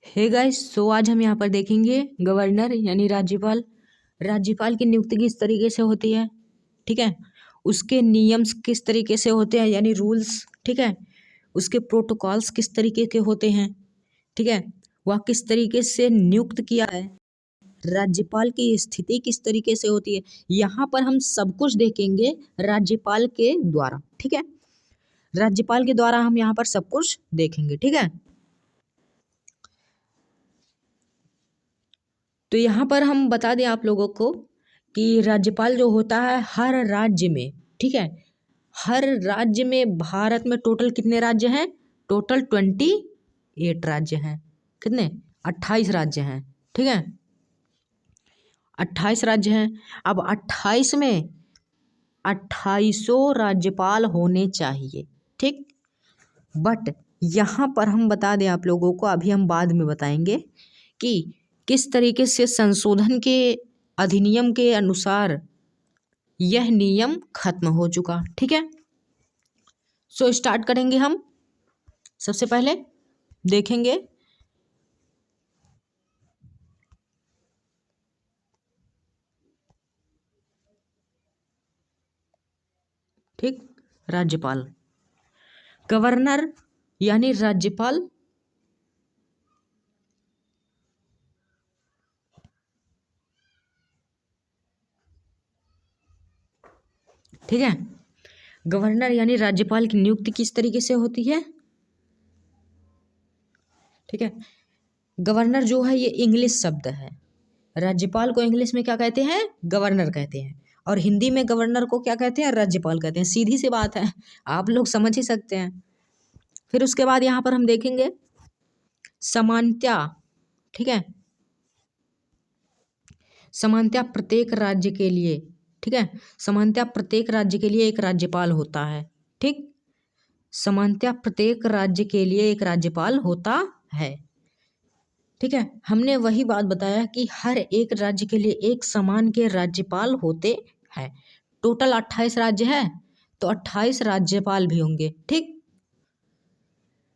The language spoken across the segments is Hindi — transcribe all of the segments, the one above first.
हे गाइस, सो आज हम यहाँ पर देखेंगे गवर्नर यानी राज्यपाल। राज्यपाल की नियुक्ति किस तरीके से होती है, ठीक है। उसके नियम किस तरीके से होते हैं यानी रूल्स, ठीक है। उसके प्रोटोकॉल्स किस तरीके के होते हैं, ठीक है। वह किस तरीके से नियुक्त किया है, राज्यपाल की स्थिति किस तरीके से होती है, यहाँ पर हम सब कुछ देखेंगे राज्यपाल के द्वारा, ठीक है। राज्यपाल के द्वारा हम यहाँ पर सब कुछ देखेंगे, ठीक है। तो यहाँ पर हम बता दें आप लोगों को कि राज्यपाल जो होता है हर राज्य में, ठीक है, हर राज्य में, भारत में टोटल कितने राज्य हैं? टोटल 28 राज्य हैं। कितने? 28 राज्य हैं, ठीक है। 28 राज्य हैं। अब 28 में 2800 राज्यपाल होने चाहिए, ठीक। बट यहाँ पर हम बता दें आप लोगों को, अभी हम बाद में बताएंगे कि किस तरीके से संशोधन के अधिनियम के अनुसार यह नियम खत्म हो चुका, ठीक है। सो स्टार्ट करेंगे हम। सबसे पहले देखेंगे ठीक, राज्यपाल, गवर्नर यानी राज्यपाल, ठीक है। गवर्नर यानी राज्यपाल की नियुक्ति किस तरीके से होती है, ठीक है। गवर्नर जो है ये इंग्लिश शब्द है। राज्यपाल को इंग्लिश में क्या कहते हैं? गवर्नर कहते हैं। और हिंदी में गवर्नर को क्या कहते हैं? राज्यपाल कहते हैं। सीधी सी बात है, आप लोग समझ ही सकते हैं। फिर उसके बाद यहाँ पर हम देखेंगे समानता, ठीक है। समानता प्रत्येक राज्य के लिए, ठीक है। समानता प्रत्येक राज्य के लिए एक राज्यपाल होता है, ठीक। समानता प्रत्येक राज्य के लिए एक राज्यपाल होता है, ठीक है। हमने वही बात बताया कि हर एक राज्य के लिए एक समान के राज्यपाल होते हैं। टोटल 28 राज्य है तो 28 राज्यपाल भी होंगे, ठीक।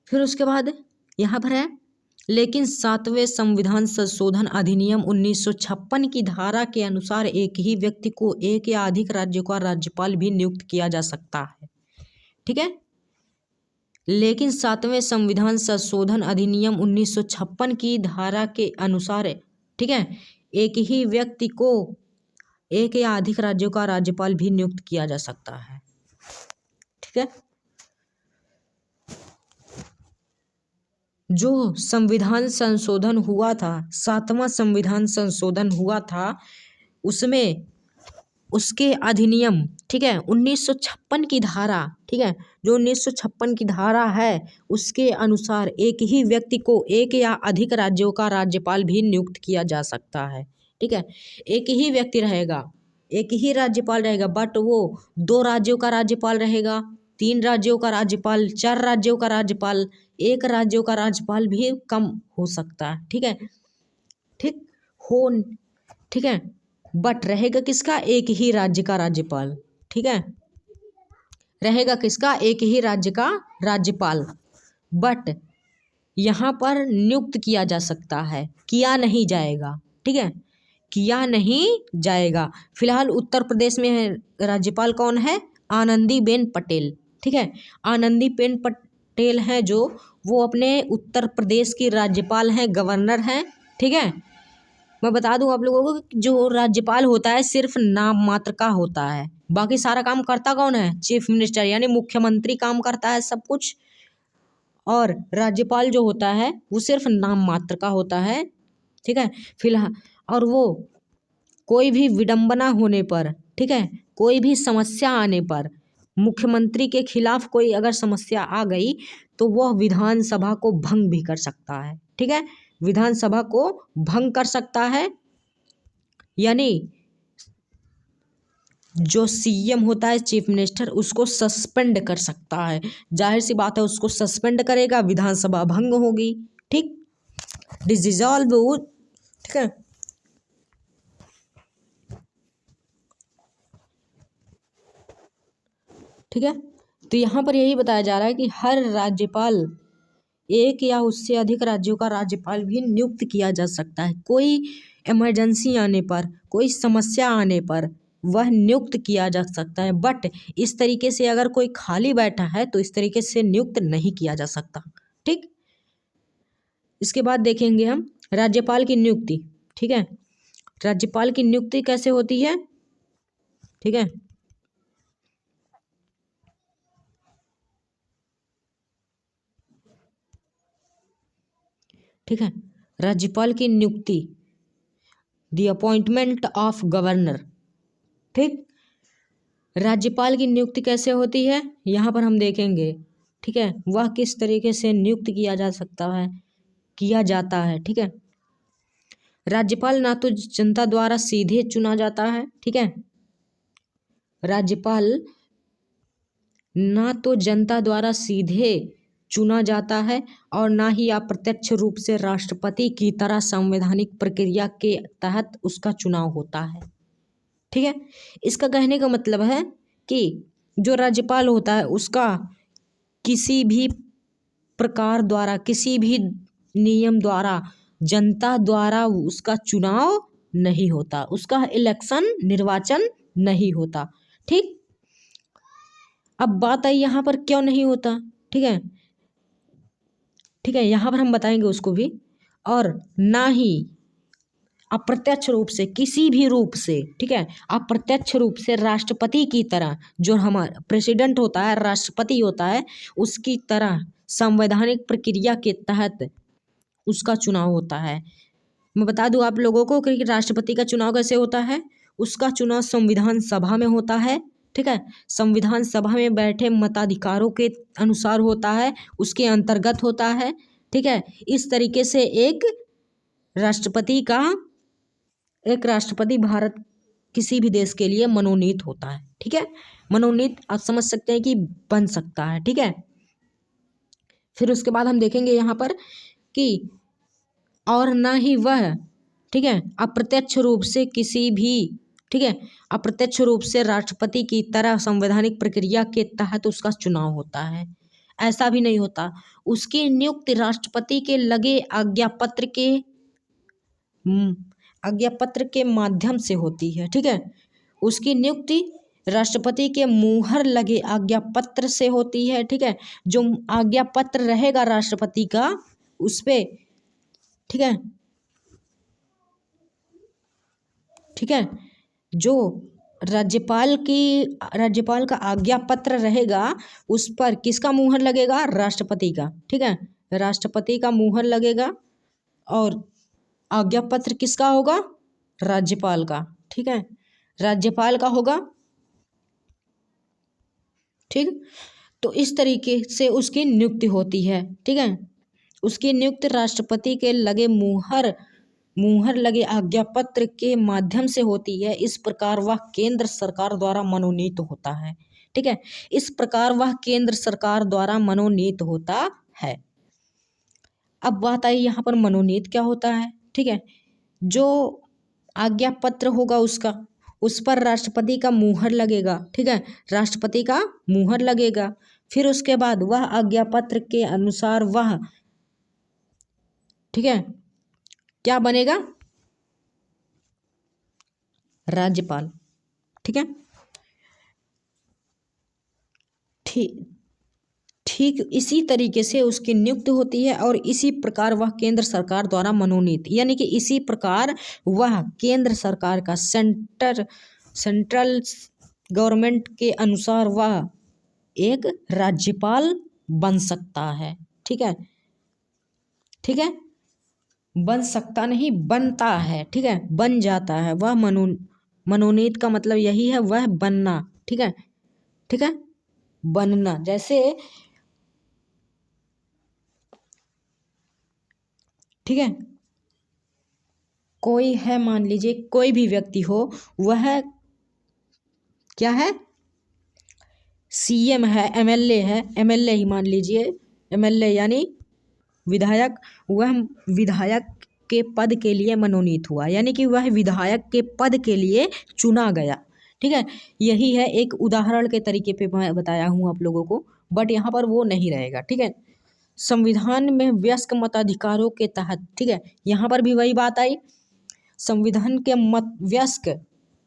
फिर उसके बाद यहाँ पर है, लेकिन 7वें संविधान संशोधन अधिनियम 1956 की धारा के अनुसार एक ही व्यक्ति को एक या अधिक राज्यों का राज्यपाल भी नियुक्त किया जा सकता है, ठीक है। लेकिन 7वें संविधान संशोधन अधिनियम 1956 की धारा के अनुसार, ठीक है, एक ही व्यक्ति को एक या अधिक राज्यों का राज्यपाल भी नियुक्त किया जा सकता है, ठीक है। जो संविधान संशोधन हुआ था, 7वां संविधान संशोधन हुआ था, उसमें उसके अधिनियम, ठीक है, 1956 की धारा, ठीक है, जो 1956 की धारा है उसके अनुसार एक ही व्यक्ति को एक या अधिक राज्यों का राज्यपाल भी नियुक्त किया जा सकता है, ठीक है। एक ही व्यक्ति रहेगा, एक ही राज्यपाल रहेगा, बट वो 2 राज्यों का राज्यपाल रहेगा, 3 राज्यों का राज्यपाल, 4 राज्यों का राज्यपाल, 1 राज्यों का राज्यपाल भी कम हो सकता है, ठीक है, ठीक हो, ठीक है। बट रहेगा किसका? एक ही राज्य का राज्यपाल, ठीक है। रहेगा किसका? एक ही राज्य का राज्यपाल। बट यहाँ पर नियुक्त किया जा सकता है, किया नहीं जाएगा, ठीक है, किया नहीं जाएगा। फिलहाल उत्तर प्रदेश में राज्यपाल कौन है? आनंदीबेन पटेल, ठीक है। आनंदीबेन पटेल हैं जो, वो अपने उत्तर प्रदेश की राज्यपाल हैं, गवर्नर हैं, ठीक है। मैं बता दूं आप लोगों को कि जो राज्यपाल होता है सिर्फ नाम मात्र का होता है, बाकी सारा काम करता कौन है? चीफ मिनिस्टर यानी मुख्यमंत्री काम करता है सब कुछ। और राज्यपाल जो होता है वो सिर्फ नाम मात्र का होता है, ठीक है। फिलहाल और वो कोई भी विडंबना होने पर, ठीक है, कोई भी समस्या आने पर, मुख्यमंत्री के खिलाफ कोई अगर समस्या आ गई तो वह विधानसभा को भंग भी कर सकता है, ठीक है। विधानसभा को भंग कर सकता है, यानी जो सीएम होता है, चीफ मिनिस्टर, उसको सस्पेंड कर सकता है। जाहिर सी बात है, उसको सस्पेंड करेगा, विधानसभा भंग होगी, ठीक, डिसॉल्व, ठीक है। ठीक है, तो यहाँ पर यही बताया जा रहा है कि हर राज्यपाल एक या उससे अधिक राज्यों का राज्यपाल भी नियुक्त किया जा सकता है। कोई इमरजेंसी आने पर, कोई समस्या आने पर वह नियुक्त किया जा सकता है, बट इस तरीके से अगर कोई खाली बैठा है तो इस तरीके से नियुक्त नहीं किया जा सकता। ठीक, इसके बाद देखेंगे हम राज्यपाल की नियुक्ति। ठीक है, राज्यपाल की नियुक्ति कैसे होती है? ठीक है, ठीक है, राज्यपाल की नियुक्ति, द अपॉइंटमेंट ऑफ गवर्नर। ठीक, राज्यपाल की नियुक्ति कैसे होती है यहाँ पर हम देखेंगे। ठीक है, वह किस तरीके से नियुक्त किया जा सकता है, किया जाता है। ठीक है, राज्यपाल ना तो जनता द्वारा सीधे चुना जाता है। ठीक है, राज्यपाल ना तो जनता द्वारा सीधे चुना जाता है और ना ही अप्रत्यक्ष रूप से राष्ट्रपति की तरह संवैधानिक प्रक्रिया के तहत उसका चुनाव होता है। ठीक है, इसका कहने का मतलब है कि जो राज्यपाल होता है उसका किसी भी प्रकार द्वारा, किसी भी नियम द्वारा, जनता द्वारा उसका चुनाव नहीं होता, उसका इलेक्शन, निर्वाचन नहीं होता। ठीक, अब बात आई यहाँ पर क्यों नहीं होता। ठीक है, ठीक है, यहाँ पर हम बताएंगे उसको भी। और ना ही अप्रत्यक्ष रूप से, किसी भी रूप से, ठीक है, अप्रत्यक्ष रूप से राष्ट्रपति की तरह, जो हमारा प्रेसिडेंट होता है, राष्ट्रपति होता है, उसकी तरह संवैधानिक प्रक्रिया के तहत उसका चुनाव होता है। मैं बता दूं आप लोगों को कि राष्ट्रपति का चुनाव कैसे होता है। उसका चुनाव संविधान सभा में होता है। ठीक है, संविधान सभा में बैठे मताधिकारों के अनुसार होता है, उसके अंतर्गत होता है। ठीक है, इस तरीके से एक राष्ट्रपति भारत किसी भी देश के लिए मनोनीत होता है। ठीक है, मनोनीत आप समझ सकते हैं कि बन सकता है। ठीक है, फिर उसके बाद हम देखेंगे यहाँ पर कि और ना ही वह, ठीक है, अप्रत्यक्ष रूप से किसी भी, ठीक है, अप्रत्यक्ष रूप से राष्ट्रपति की तरह संवैधानिक प्रक्रिया के तहत उसका चुनाव होता है, ऐसा भी नहीं होता। उसकी नियुक्ति राष्ट्रपति के लगे आज्ञापत्र के माध्यम से होती है। ठीक है, उसकी नियुक्ति राष्ट्रपति के मुहर लगे आज्ञापत्र से होती है। ठीक है, जो आज्ञापत्र रहेगा राष्ट्रपति का उस पे, ठीक है, ठीक है, जो राज्यपाल का आज्ञा पत्र रहेगा उस पर किसका मुहर लगेगा? राष्ट्रपति का। ठीक है, राष्ट्रपति का मुहर लगेगा और आज्ञा पत्र किसका होगा? राज्यपाल का। ठीक है, राज्यपाल का होगा। ठीक, तो इस तरीके से उसकी नियुक्ति होती है। ठीक है, उसकी नियुक्ति राष्ट्रपति के लगे मुहर लगे आज्ञापत्र के माध्यम से होती है। इस प्रकार वह केंद्र सरकार द्वारा मनोनीत होता है। ठीक है, इस प्रकार वह केंद्र सरकार द्वारा मनोनीत होता है। अब बात आई यहाँ पर मनोनीत क्या होता है। ठीक है, जो आज्ञा पत्र होगा उसका, उस पर राष्ट्रपति का मुहर लगेगा। ठीक है, राष्ट्रपति का मुहर लगेगा। फिर उसके बाद वह आज्ञा पत्र के अनुसार वह, ठीक है, क्या बनेगा? राज्यपाल। ठीक है, ठीक इसी तरीके से उसकी नियुक्ति होती है और इसी प्रकार वह केंद्र सरकार द्वारा मनोनीत, यानी कि इसी प्रकार वह केंद्र सरकार का सेंट्रल गवर्नमेंट के अनुसार वह एक राज्यपाल बन सकता है। ठीक है, ठीक है, बन सकता नहीं, बनता है। ठीक है, बन जाता है वह। मनोनीत का मतलब यही है, वह बनना। ठीक है, ठीक है, बनना। जैसे, ठीक है, कोई है, मान लीजिए कोई भी व्यक्ति हो, वह क्या है? सीएम है, एमएलए है, एमएलए ही मान लीजिए, एमएलए यानी विधायक। वह विधायक के पद के लिए मनोनीत हुआ, यानी कि वह विधायक के पद के लिए चुना गया। ठीक है, यही है, एक उदाहरण के तरीके पे मैं बताया हूँ आप लोगों को, बट यहाँ पर वो नहीं रहेगा। ठीक है, संविधान में वयस्क मताधिकारों के तहत, ठीक है, यहाँ पर भी वही बात आई। संविधान के वयस्क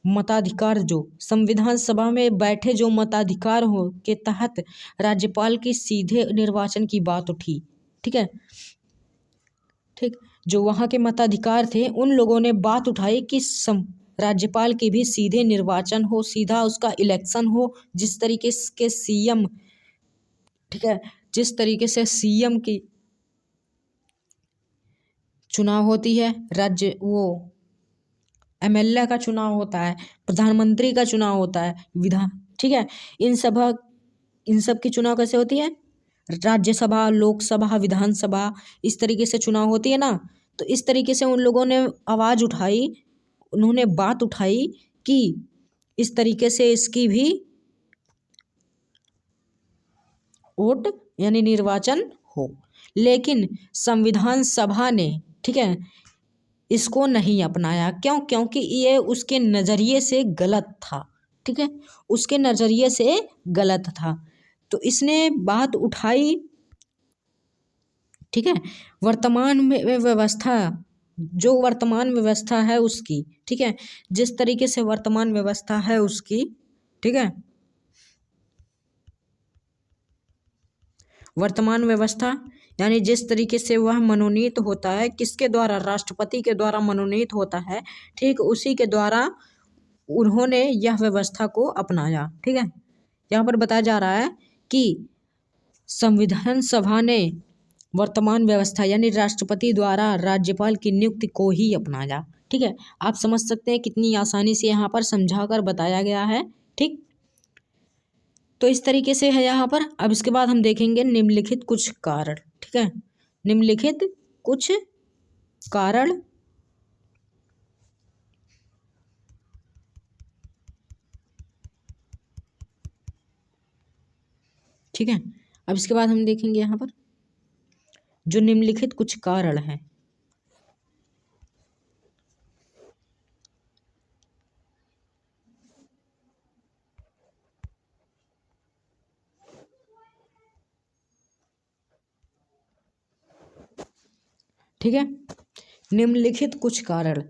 मताधिकार जो संविधान सभा में बैठे जो मताधिकार हो के तहत राज्यपाल की सीधे निर्वाचन की बात उठी, ठीक है, ठीक, जो वहाँ के मताधिकार थे उन लोगों ने बात उठाई कि राज्यपाल की भी सीधे निर्वाचन हो, सीधा उसका इलेक्शन हो, जिस तरीके के सीएम, ठीक है, जिस तरीके से सीएम की चुनाव होती है, राज्य वो एमएलए का चुनाव होता है, प्रधानमंत्री का चुनाव होता है, विधान, ठीक है, इन सब की चुनाव कैसे होती है, राज्यसभा, लोकसभा, विधानसभा, इस तरीके से चुनाव होती है ना। तो इस तरीके से उन लोगों ने आवाज़ उठाई, उन्होंने बात उठाई कि इस तरीके से इसकी भी वोट यानी निर्वाचन हो। लेकिन संविधान सभा ने, ठीक है, इसको नहीं अपनाया। क्यों? क्योंकि ये उसके नज़रिए से गलत था, ठीक है, उसके नज़रिए से गलत था। तो इसने बात उठाई, ठीक है, वर्तमान में व्यवस्था, जो वर्तमान व्यवस्था है उसकी, ठीक है, जिस तरीके से वर्तमान व्यवस्था है उसकी, ठीक है, वर्तमान व्यवस्था यानी जिस तरीके से वह मनोनीत होता है, किसके द्वारा, राष्ट्रपति के द्वारा मनोनीत होता है, ठीक उसी के द्वारा उन्होंने यह व्यवस्था को अपनाया, ठीक है। यहाँ पर बताया जा रहा है कि संविधान सभा ने वर्तमान व्यवस्था यानी राष्ट्रपति द्वारा राज्यपाल की नियुक्ति को ही अपनाया, ठीक है। आप समझ सकते हैं कितनी आसानी से यहाँ पर समझाकर बताया गया है, ठीक। तो इस तरीके से है यहाँ पर। अब इसके बाद हम देखेंगे निम्नलिखित कुछ कारण, ठीक है, निम्नलिखित कुछ कारण, ठीक है। अब इसके बाद हम देखेंगे यहाँ पर जो निम्नलिखित कुछ कारण हैं, ठीक है। निम्नलिखित कुछ कारण,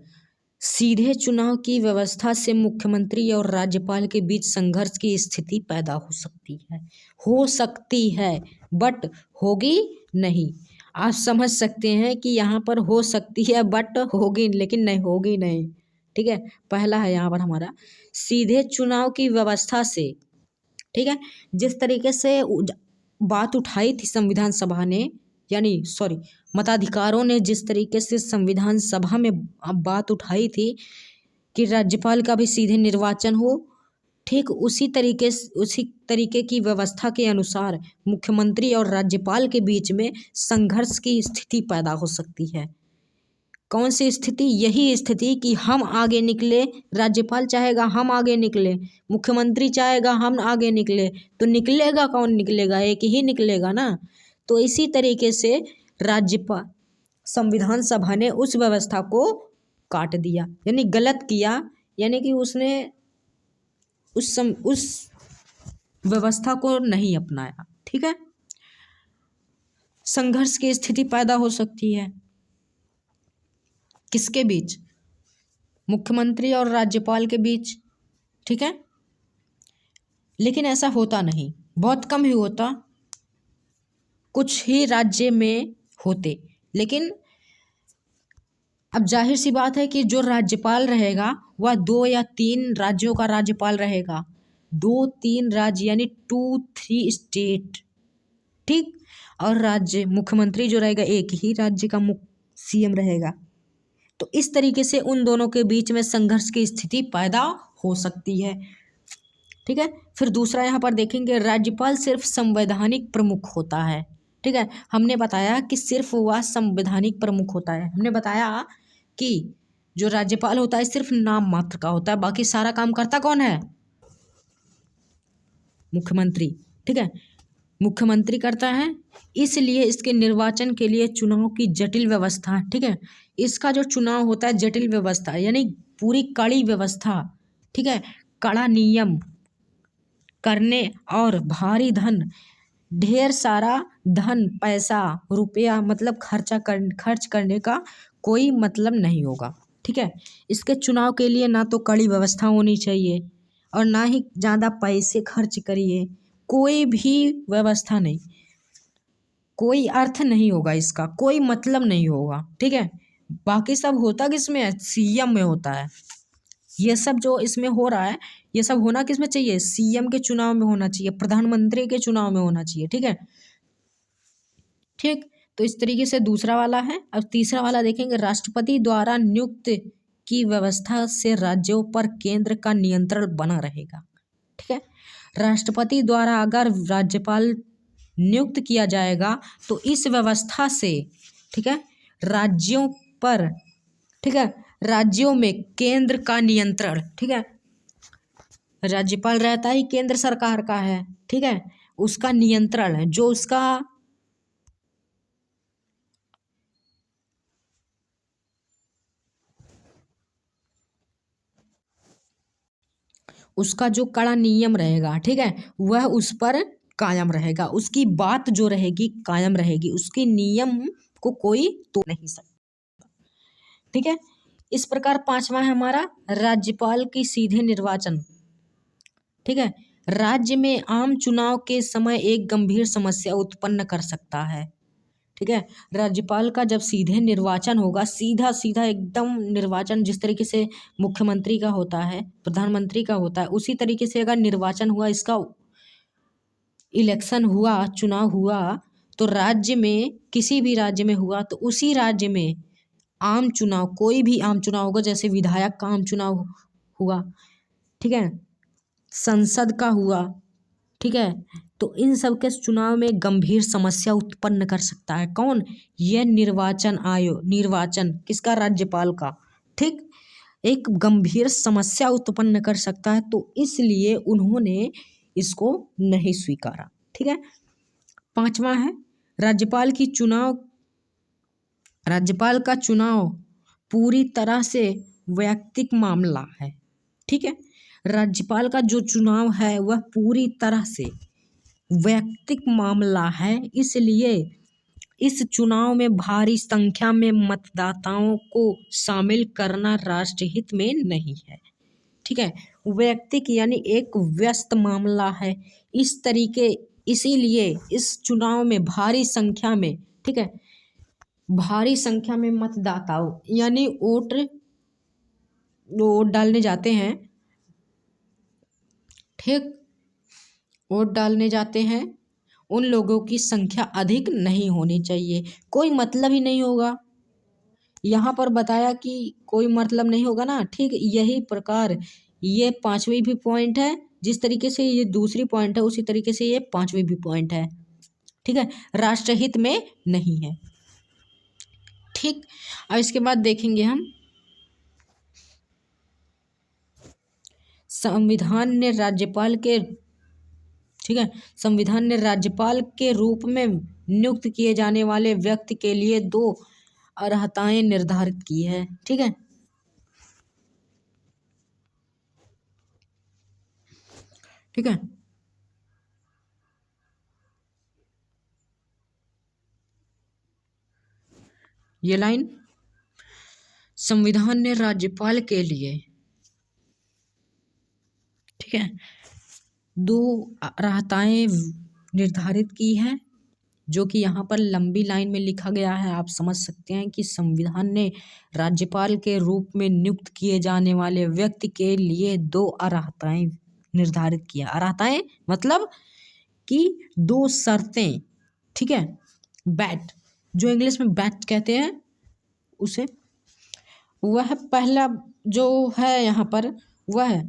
सीधे चुनाव की व्यवस्था से मुख्यमंत्री और राज्यपाल के बीच संघर्ष की स्थिति पैदा हो सकती है, बट होगी नहीं। आप समझ सकते हैं कि यहाँ पर हो सकती है बट होगी, लेकिन नहीं होगी नहीं, ठीक है। पहला है यहाँ पर हमारा सीधे चुनाव की व्यवस्था से, ठीक है, जिस तरीके से बात उठाई थी संविधान सभा ने, यानी सॉरी मताधिकारों ने जिस तरीके से संविधान सभा में बात उठाई थी कि राज्यपाल का भी सीधे निर्वाचन हो, ठीक उसी तरीके की व्यवस्था के अनुसार मुख्यमंत्री और राज्यपाल के बीच में संघर्ष की स्थिति पैदा हो सकती है। कौन सी स्थिति? यही स्थिति कि हम आगे निकले, राज्यपाल चाहेगा हम आगे निकले, मुख्यमंत्री चाहेगा हम आगे निकले, तो निकलेगा कौन? निकलेगा एक ही निकलेगा ना। तो इसी तरीके से राज्यपाल संविधान सभा ने उस व्यवस्था को काट दिया, यानी गलत किया, यानी कि उसने उस व्यवस्था को नहीं अपनाया, ठीक है। संघर्ष की स्थिति पैदा हो सकती है किसके बीच? मुख्यमंत्री और राज्यपाल के बीच, ठीक है। लेकिन ऐसा होता नहीं, बहुत कम ही होता, कुछ ही राज्य में होते। लेकिन अब जाहिर सी बात है कि जो राज्यपाल रहेगा वह 2 या 3 राज्यों का राज्यपाल रहेगा, 2-3 राज्य यानी 2-3 स्टेट, ठीक। और राज्य मुख्यमंत्री जो रहेगा एक ही राज्य का सीएम रहेगा। तो इस तरीके से उन दोनों के बीच में संघर्ष की स्थिति पैदा हो सकती है, ठीक है। फिर दूसरा यहाँ पर देखेंगे राज्यपाल सिर्फ संवैधानिक प्रमुख होता है, ठीक है। हमने बताया कि सिर्फ वह संवैधानिक प्रमुख होता है, हमने बताया कि जो राज्यपाल होता है सिर्फ नाम मात्र का होता है, बाकी सारा काम करता कौन है? मुख्यमंत्री, ठीक है, मुख्यमंत्री करता है। इसलिए इसके निर्वाचन के लिए चुनाव की जटिल व्यवस्था, ठीक है, इसका जो चुनाव होता है जटिल व्यवस्था यानी पूरी कड़ी व्यवस्था, ठीक है, कड़ा नियम करने और भारी धन ढेर सारा धन पैसा रुपया मतलब खर्च करने का कोई मतलब नहीं होगा। ठीक है, इसके चुनाव के लिए ना तो कड़ी व्यवस्था होनी चाहिए और ना ही ज़्यादा पैसे खर्च करिए, कोई भी व्यवस्था नहीं, कोई अर्थ नहीं होगा इसका, कोई मतलब नहीं होगा। ठीक है, बाकी सब होता किसमें है, सीएम में होता है। ये सब जो इसमें हो रहा है, ये सब होना किसमें चाहिए, सीएम के चुनाव में होना चाहिए, प्रधानमंत्री के चुनाव में होना चाहिए। ठीक है, ठीक। तो इस तरीके से दूसरा वाला है। अब तीसरा वाला देखेंगे, राष्ट्रपति द्वारा नियुक्त की व्यवस्था से राज्यों पर केंद्र का नियंत्रण बना रहेगा। ठीक है, राष्ट्रपति द्वारा अगर राज्यपाल नियुक्त किया जाएगा तो इस व्यवस्था से, ठीक है, राज्यों पर, ठीक है, राज्यों में केंद्र का नियंत्रण, ठीक है, राज्यपाल रहता ही केंद्र सरकार का है। ठीक है, उसका नियंत्रण है, जो उसका जो कड़ा नियम रहेगा, ठीक है, वह उस पर कायम रहेगा, उसकी बात जो रहेगी कायम रहेगी, उसके नियम को कोई तोड़ नहीं सकता। ठीक है, इस प्रकार पांचवा है हमारा राज्यपाल की सीधे निर्वाचन। ठीक है, राज्य में आम चुनाव के समय एक गंभीर समस्या उत्पन्न कर सकता है। ठीक है, राज्यपाल का जब सीधे निर्वाचन होगा, सीधा सीधा एकदम निर्वाचन, जिस तरीके से मुख्यमंत्री का होता है, प्रधानमंत्री का होता है, उसी तरीके से अगर निर्वाचन हुआ, इसका इलेक्शन हुआ, चुनाव हुआ, तो राज्य में, किसी भी राज्य में हुआ तो उसी राज्य में आम चुनाव, कोई भी आम चुनाव होगा, जैसे विधायक का आम चुनाव हुआ, ठीक है, संसद का हुआ, ठीक है, तो इन सब के चुनाव में गंभीर समस्या उत्पन्न कर सकता है। कौन, यह निर्वाचन आयोग, निर्वाचन किसका, राज्यपाल का। ठीक, एक गंभीर समस्या उत्पन्न कर सकता है, तो इसलिए उन्होंने इसको नहीं स्वीकारा। ठीक है, पांचवा है राज्यपाल का चुनाव पूरी तरह से वैयक्तिक मामला है। ठीक है, राज्यपाल का जो चुनाव है वह पूरी तरह से वैयक्तिक मामला है, इसलिए इस चुनाव में भारी संख्या में मतदाताओं को शामिल करना राष्ट्रहित में नहीं है। ठीक है, वैयक्तिक यानी एक व्यस्त मामला है, इसीलिए इस चुनाव में भारी संख्या में, ठीक है, भारी संख्या में मतदाताओं यानी वोट डालने जाते हैं, ठीक, वोट डालने जाते हैं, उन लोगों की संख्या अधिक नहीं होनी चाहिए, कोई मतलब ही नहीं होगा। यहाँ पर बताया कि कोई मतलब नहीं होगा ना। ठीक, यही प्रकार ये पांचवी भी पॉइंट है, जिस तरीके से ये दूसरी पॉइंट है उसी तरीके से ये पांचवी भी पॉइंट है। ठीक है, राष्ट्रहित में नहीं है। ठीक, अब इसके बाद देखेंगे हम संविधान ने राज्यपाल के, ठीक है, संविधान ने राज्यपाल के रूप में नियुक्त किए जाने वाले व्यक्ति के लिए 2 अर्हताएं निर्धारित की है। ठीक है, ठीक है, ये लाइन, संविधान ने राज्यपाल के लिए, ठीक है, 2 अर्हताएं निर्धारित की है, जो कि यहाँ पर लंबी लाइन में लिखा गया है। आप समझ सकते हैं कि संविधान ने राज्यपाल के रूप में नियुक्त किए जाने वाले व्यक्ति के लिए 2 अर्हताएं निर्धारित किया। अर्हताएं मतलब कि 2 शर्तें। ठीक है, बैट, जो इंग्लिश में बैट कहते हैं उसे, वह पहला जो है यहाँ पर, वह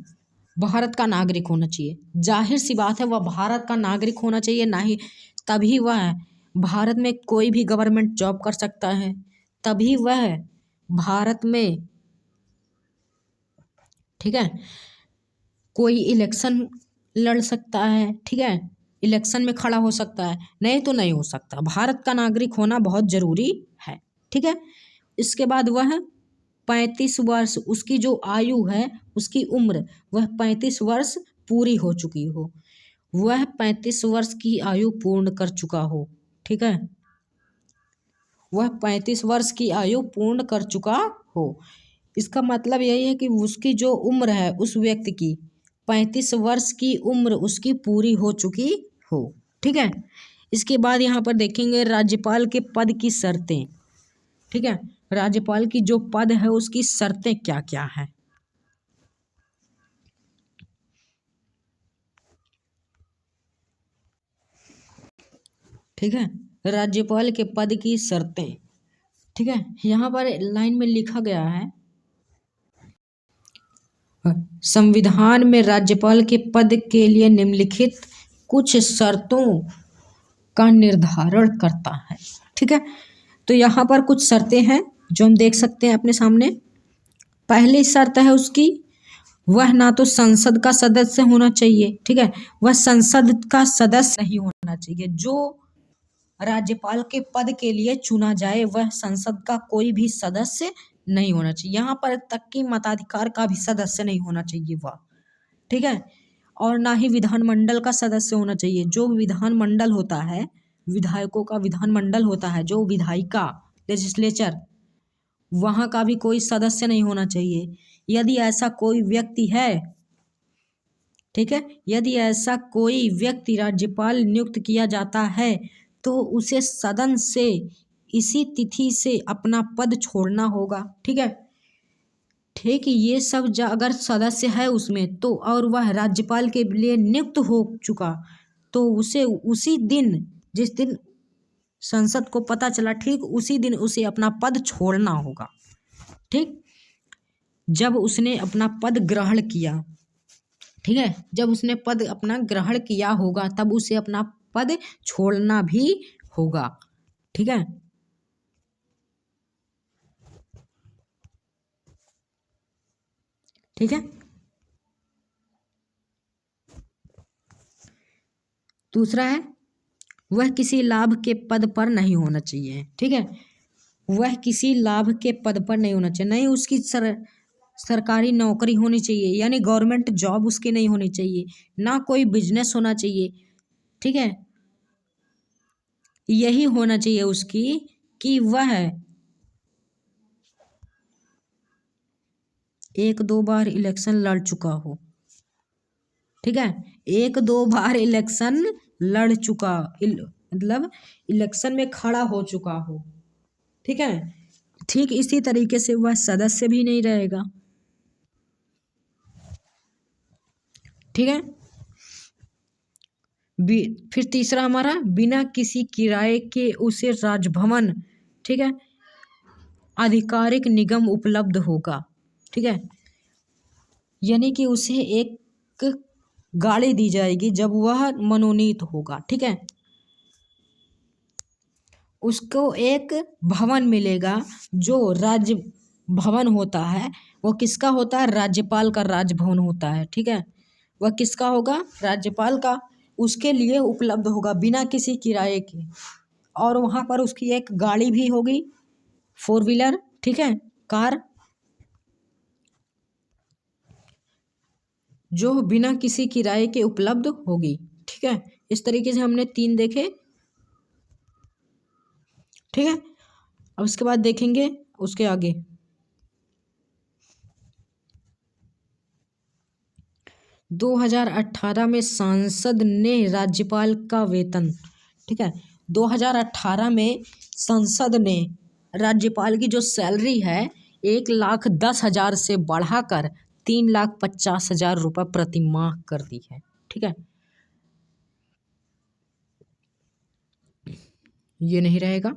भारत का नागरिक होना चाहिए। जाहिर सी बात है, वह भारत का नागरिक होना चाहिए, ना ही तभी वह भारत में कोई भी गवर्नमेंट जॉब कर सकता है, तभी वह भारत में, ठीक है, कोई इलेक्शन लड़ सकता है। ठीक है, इलेक्शन में खड़ा हो सकता है, नहीं तो नहीं हो सकता। भारत का नागरिक होना बहुत ज़रूरी है। ठीक है, इसके बाद वह 35 वर्ष, उसकी जो आयु है, उसकी उम्र, वह 35 वर्ष पूरी हो चुकी हो, वह 35 वर्ष की आयु पूर्ण कर चुका हो। ठीक है, वह 35 वर्ष की आयु पूर्ण कर चुका हो। इसका मतलब यही है कि उसकी जो उम्र है उस व्यक्ति की 35 वर्ष की उम्र उसकी पूरी हो चुकी हो। ठीक है, इसके बाद यहाँ पर देखेंगे राज्यपाल के पद की शर्तें। ठीक है, राज्यपाल की जो पद है उसकी शर्तें क्या क्या है। ठीक है, राज्यपाल के पद की शर्तें। ठीक है, यहाँ पर लाइन में लिखा गया है, संविधान में राज्यपाल के पद के लिए निम्नलिखित कुछ शर्तों का निर्धारण करता है। ठीक है, तो यहाँ पर कुछ शर्तें हैं जो हम देख सकते हैं अपने सामने। पहली शर्त है उसकी, वह ना तो संसद का सदस्य होना चाहिए। ठीक है, वह संसद का सदस्य नहीं होना चाहिए। जो राज्यपाल के पद के लिए चुना जाए वह संसद का कोई भी सदस्य नहीं होना चाहिए। यहाँ पर तक कि मताधिकार का भी सदस्य नहीं होना चाहिए वह। ठीक है, और ना ही विधानमंडल का सदस्य होना चाहिए। जो विधानमंडल होता है, विधायकों का विधानमंडल होता है, जो विधायिका लेजिस्लेचर, वहाँ का भी कोई सदस्य नहीं होना चाहिए। यदि ऐसा कोई व्यक्ति है, ठीक है, यदि ऐसा कोई व्यक्ति राज्यपाल नियुक्त किया जाता है तो उसे सदन से इसी तिथि से अपना पद छोड़ना होगा। ठीक है, ठीक, ये सब अगर सदस्य है उसमें तो, और वह राज्यपाल के लिए नियुक्त हो चुका, तो उसे उसी दिन, जिस दिन संसद को पता चला, ठीक उसी दिन उसे अपना पद छोड़ना होगा। ठीक, जब उसने अपना पद ग्रहण किया, ठीक है, जब उसने पद अपना ग्रहण किया होगा तब उसे अपना पद छोड़ना भी होगा। ठीक है, ठीक है, दूसरा है वह किसी लाभ के पद पर नहीं होना चाहिए। ठीक है, वह किसी लाभ के पद पर नहीं होना चाहिए, नहीं उसकी सरकारी नौकरी होनी चाहिए, यानी गवर्नमेंट जॉब उसकी नहीं होनी चाहिए, ना कोई बिजनेस होना चाहिए। ठीक है, यही होना चाहिए उसकी कि वह 1-2 बार इलेक्शन लड़ चुका हो। ठीक है, 1-2 बार इलेक्शन लड़ चुका, मतलब इलेक्शन में खड़ा हो चुका हो। ठीक है, ठीक इसी तरीके से वह सदस्य भी नहीं रहेगा। ठीक है, फिर तीसरा हमारा, बिना किसी किराए के उसे राजभवन, ठीक है, आधिकारिक निगम उपलब्ध होगा। ठीक है, यानी कि उसे एक गाड़ी दी जाएगी जब वह मनोनीत होगा। ठीक है, उसको एक भवन मिलेगा, जो राज्य भवन होता है वो किसका होता है, राज्यपाल का राजभवन होता है। ठीक है, वह किसका होगा, राज्यपाल का, उसके लिए उपलब्ध होगा बिना किसी किराए के। और वहाँ पर उसकी एक गाड़ी भी होगी, 4 व्हीलर, ठीक है, कार, जो बिना किसी किराए के उपलब्ध होगी। ठीक है, इस तरीके से हमने 3 देखे। ठीक है, अब उसके बाद देखेंगे उसके आगे। दो 2018 में संसद ने राज्यपाल का वेतन, ठीक है, 2018 में संसद ने राज्यपाल की जो सैलरी है 1,10,000 से बढ़ाकर 3,50,000 रुपये प्रति माह कर दी है। ठीक है, ये नहीं रहेगा,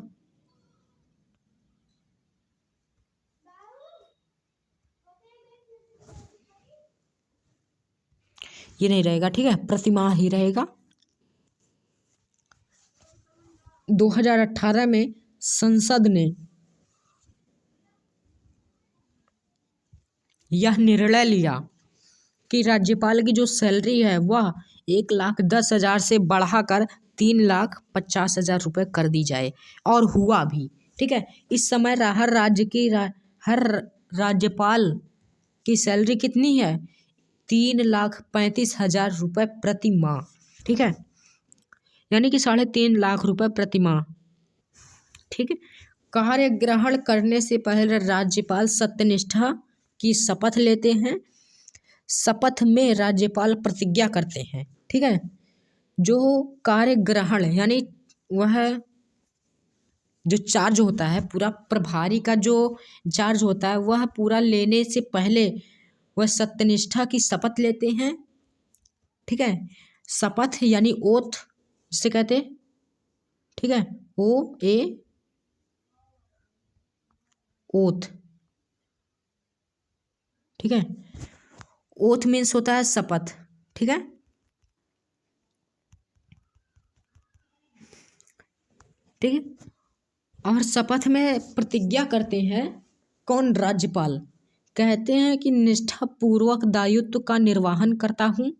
ये नहीं रहेगा। ठीक है, प्रति माह ही रहेगा। 2018 में संसद ने यह निर्णय लिया कि राज्यपाल की जो सैलरी है वह 1,10,000 से बढ़ाकर 3,50,000 रुपये कर दी जाए, और हुआ भी। ठीक है, इस समय हर राज्य की हर राज्यपाल की सैलरी कितनी है, 3,35,000 रुपये प्रति माह। ठीक है, यानी कि 3.5 लाख रुपए प्रति माह। ठीक है, कार्य ग्रहण करने से पहले राज्यपाल सत्यनिष्ठा की शपथ लेते हैं। शपथ में राज्यपाल प्रतिज्ञा करते हैं। ठीक है, जो कार्य ग्रहण यानी वह जो चार्ज होता है पूरा प्रभारी का जो चार्ज होता है वह पूरा लेने से पहले वह सत्यनिष्ठा की शपथ लेते हैं। ठीक है, शपथ यानी ओथ जिसे कहते हैं। ठीक है, ओथ। ठीक है, ओथ मीन्स होता है शपथ। ठीक है, ठीक है, और शपथ में प्रतिज्ञा करते हैं कौन? राज्यपाल। कहते हैं कि निष्ठापूर्वक दायित्व का निर्वहन करता हूँ,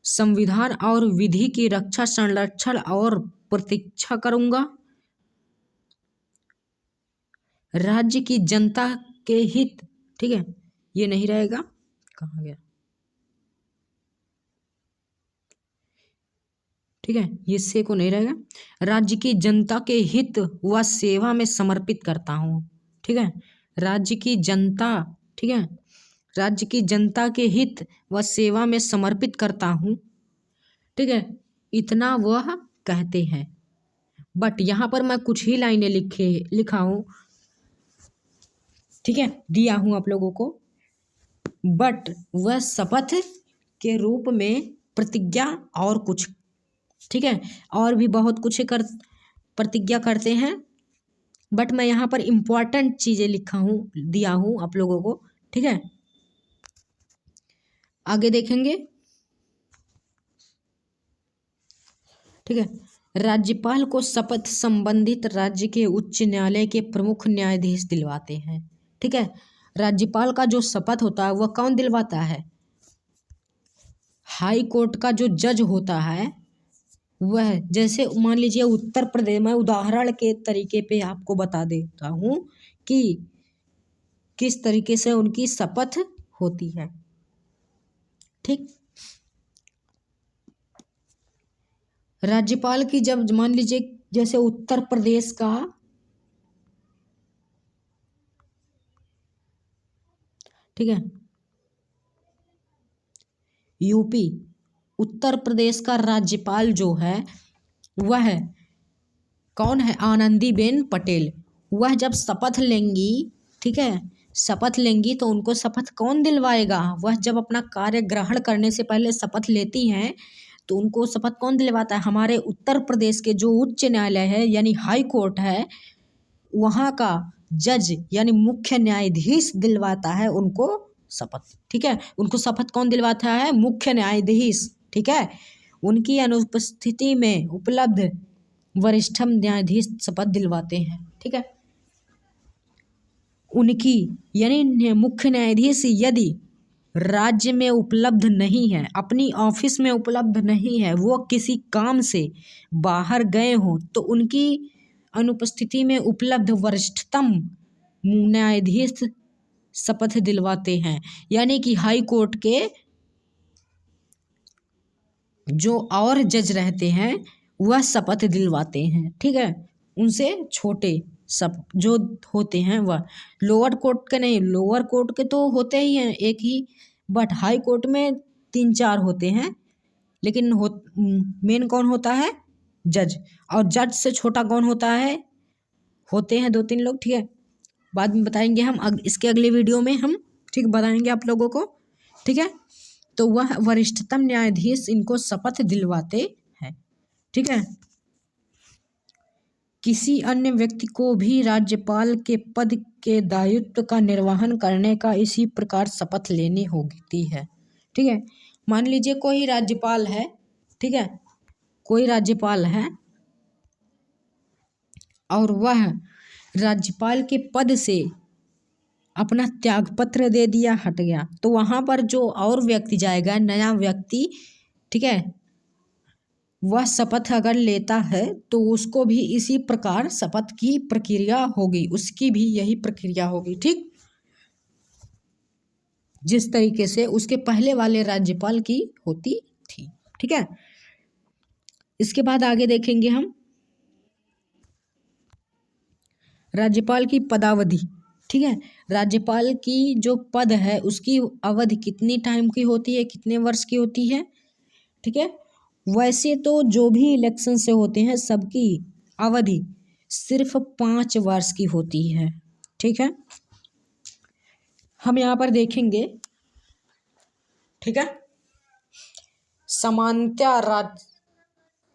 संविधान और विधि की रक्षा संरक्षण और प्रतीक्षा करूँगा, राज्य की जनता के हित। ठीक है, ये नहीं रहेगा, कहाँ गया? ठीक है, ये से को नहीं रहेगा। राज्य की जनता के हित व सेवा में समर्पित करता हूँ। ठीक है, राज्य की जनता। ठीक है, राज्य की जनता के हित व सेवा में समर्पित करता हूँ। ठीक है, इतना वह कहते हैं। बट यहाँ पर मैं कुछ ही लाइनें लिखा हूँ। ठीक है, दिया हूँ आप लोगों को। बट वह शपथ के रूप में प्रतिज्ञा और कुछ। ठीक है, और भी बहुत कुछ कर प्रतिज्ञा करते हैं। बट मैं यहाँ पर इम्पोर्टेंट चीज़ें लिखा हूँ, दिया हूँ आप लोगों को। ठीक है, आगे देखेंगे। ठीक है, राज्यपाल को शपथ संबंधित राज्य के उच्च न्यायालय के प्रमुख न्यायाधीश दिलवाते हैं। ठीक है, राज्यपाल का जो शपथ होता है वह कौन दिलवाता है? हाई कोर्ट का जो जज होता है वह। जैसे मान लीजिए उत्तर प्रदेश में, उदाहरण के तरीके पे आपको बता देता हूँ कि किस तरीके से उनकी शपथ होती है। ठीक, राज्यपाल की जब मान लीजिए जैसे उत्तर प्रदेश का, ठीक है, यूपी, उत्तर प्रदेश का राज्यपाल जो है वह कौन है? आनंदीबेन पटेल। वह जब शपथ लेंगी, ठीक है, शपथ लेंगी तो उनको शपथ कौन दिलवाएगा? वह जब अपना कार्य ग्रहण करने से पहले शपथ लेती हैं तो उनको शपथ कौन दिलवाता है? हमारे उत्तर प्रदेश के जो उच्च न्यायालय है यानी हाई कोर्ट है, वहाँ का जज यानी मुख्य न्यायाधीश दिलवाता है उनको शपथ। ठीक है, उनको शपथ कौन दिलवाता है? मुख्य न्यायाधीश। ठीक है, उनकी अनुपस्थिति में उपलब्ध वरिष्ठम न्यायाधीश शपथ दिलवाते हैं। ठीक है, उनकी यानी मुख्य न्यायाधीश यदि राज्य में उपलब्ध नहीं है, अपनी ऑफिस में उपलब्ध नहीं है, वो किसी काम से बाहर गए हों, तो उनकी अनुपस्थिति में उपलब्ध वरिष्ठतम न्यायाधीश शपथ दिलवाते हैं। यानी कि हाई कोर्ट के जो और जज रहते हैं वह शपथ दिलवाते हैं। ठीक है, उनसे छोटे सब जो होते हैं वह। लोअर कोर्ट के नहीं, लोअर कोर्ट के तो होते ही हैं एक ही, बट हाई कोर्ट में 3-4 होते हैं। लेकिन मेन कौन होता है? जज। और जज से छोटा कौन होता है? होते हैं 2-3 लोग। ठीक है, बाद में बताएंगे हम, इसके अगले वीडियो में हम ठीक बताएंगे आप लोगों को। ठीक है, तो वह वरिष्ठतम न्यायाधीश इनको शपथ दिलवाते हैं। ठीक है, किसी अन्य व्यक्ति को भी राज्यपाल के पद के दायित्व का निर्वहन करने का इसी प्रकार शपथ लेनी होती है। ठीक है, मान लीजिए कोई राज्यपाल है। ठीक है, कोई राज्यपाल है और वह राज्यपाल के पद से अपना त्यागपत्र दे दिया, हट गया, तो वहाँ पर जो और व्यक्ति जाएगा, नया व्यक्ति, ठीक है, वह शपथ अगर लेता है तो उसको भी इसी प्रकार शपथ की प्रक्रिया होगी, उसकी भी यही प्रक्रिया होगी। ठीक, जिस तरीके से उसके पहले वाले राज्यपाल की होती थी। ठीक है, इसके बाद आगे देखेंगे हम राज्यपाल की पदावधि। ठीक है, राज्यपाल की जो पद है उसकी अवधि कितनी टाइम की होती है, कितने वर्ष की होती है। ठीक है, वैसे तो जो भी इलेक्शन से होते हैं सबकी अवधि सिर्फ 5 वर्ष की होती है। ठीक है, हम यहाँ पर देखेंगे। ठीक है, समानता राज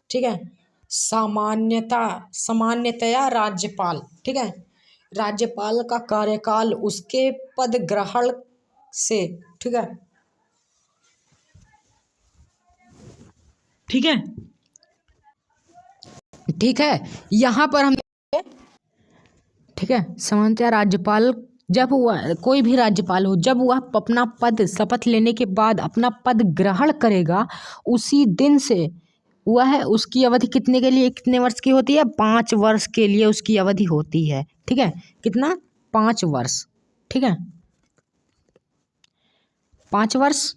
ठीक है, सामान्यतया राज्यपाल, ठीक है, राज्यपाल का कार्यकाल उसके पद ग्रहण से, ठीक है, ठीक है, ठीक है, यहाँ पर हम, ठीक है, सामान्यतः राज्यपाल जब वह कोई भी राज्यपाल हो, जब वह अपना पद शपथ लेने के बाद अपना पद ग्रहण करेगा उसी दिन से वह उसकी अवधि कितने के लिए, कितने वर्ष की होती है, 5 वर्ष के लिए उसकी अवधि होती है। ठीक है, कितना, 5 वर्ष। ठीक है, 5 वर्ष,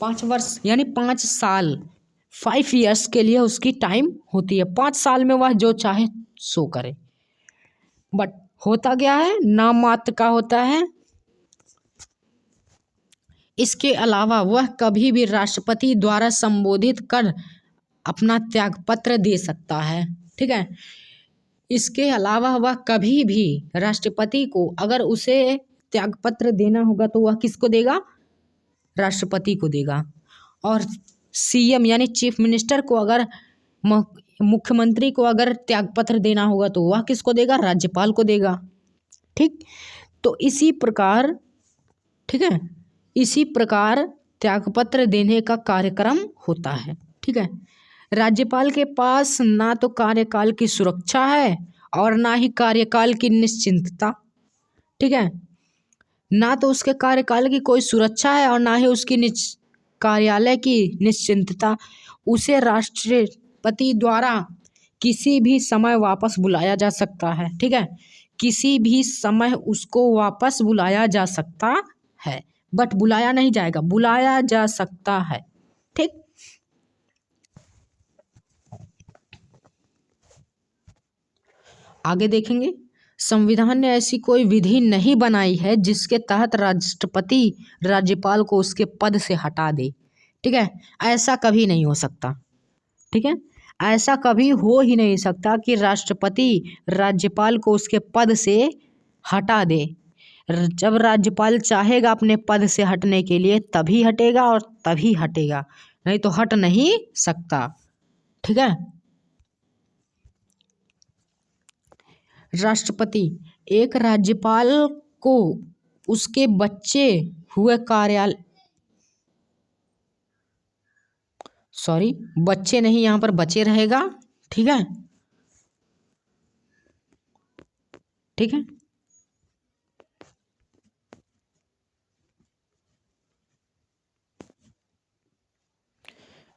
5 वर्ष यानी 5 साल, 5 years के लिए उसकी टाइम होती है। 5 साल में वह जो चाहे सो करे। बट होता क्या है, नाम मात्र का होता है। इसके अलावा वह कभी भी राष्ट्रपति द्वारा संबोधित कर अपना त्यागपत्र दे सकता है। ठीक है, इसके अलावा वह कभी भी राष्ट्रपति को अगर उसे त्यागपत्र देना होगा तो वह किसको देगा, राष्ट्रपति को देगा। और सीएम यानी चीफ मिनिस्टर को अगर मुख्यमंत्री को अगर त्यागपत्र देना होगा तो वह किसको देगा, राज्यपाल को देगा। ठीक, तो इसी प्रकार, ठीक है, इसी प्रकार त्यागपत्र देने का कार्यक्रम होता है। ठीक है, राज्यपाल के पास ना तो कार्यकाल की सुरक्षा है और ना ही कार्यकाल की निश्चिंतता। ठीक है, ना तो उसके कार्यकाल की कोई सुरक्षा है और ना ही उसकी कार्यालय की निश्चिंतता। उसे राष्ट्रपति द्वारा किसी भी समय वापस बुलाया जा सकता है। ठीक है, किसी भी समय उसको वापस बुलाया जा सकता है, बट बुलाया नहीं जाएगा, बुलाया जा सकता है। ठीक, आगे देखेंगे। संविधान ने ऐसी कोई विधि नहीं बनाई है जिसके तहत राष्ट्रपति राज्यपाल को उसके पद से हटा दे। ठीक है, ऐसा कभी नहीं हो सकता। ठीक है, ऐसा कभी हो ही नहीं सकता कि राष्ट्रपति राज्यपाल को उसके पद से हटा दे। जब राज्यपाल चाहेगा अपने पद से हटने के लिए तभी हटेगा और तभी हटेगा, नहीं तो हट नहीं सकता। ठीक है, राष्ट्रपति एक राज्यपाल को उसके बच्चे हुए बच्चे नहीं, यहाँ पर बचे रहेगा। ठीक है, ठीक है,